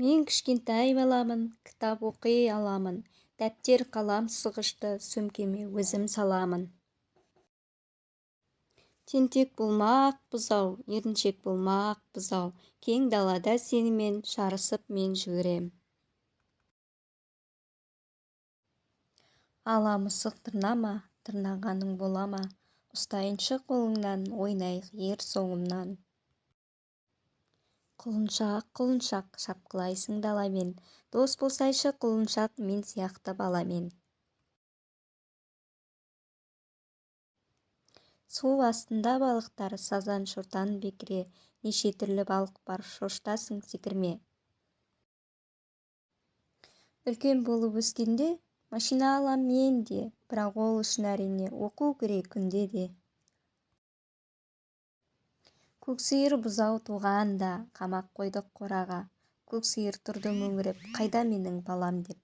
Мен кішкентай баламын, кітап оқи аламын, дәптер қалам сығышты сөмкеме өзім саламын. Тентек болмақ бұзау, еріншек болмақ бұзау, кең далада сенімен жарысып мен жүгірем. Ала мысық тырнама, тырнағаның болама, ұстайыншы қолыңнан, ойнайық ер соңымнан. Құлыншақ, құлыншақ, шапқылайсың даламен, дос болсайшы құлыншақ мен сияқты баламен. Су астында балықтар, сазан, шортан, бекіре, неше түрлі балық бар, шоштасың секірме. Үлкен болып өскенде, машина алам мен де, бірақ ол үшін әрине оқу керек күнде де. Көксиыр бұзау туғанда, қамақ қойдық қораға. Көксиыр тұрды мөңіреп, қайда менің балам деп.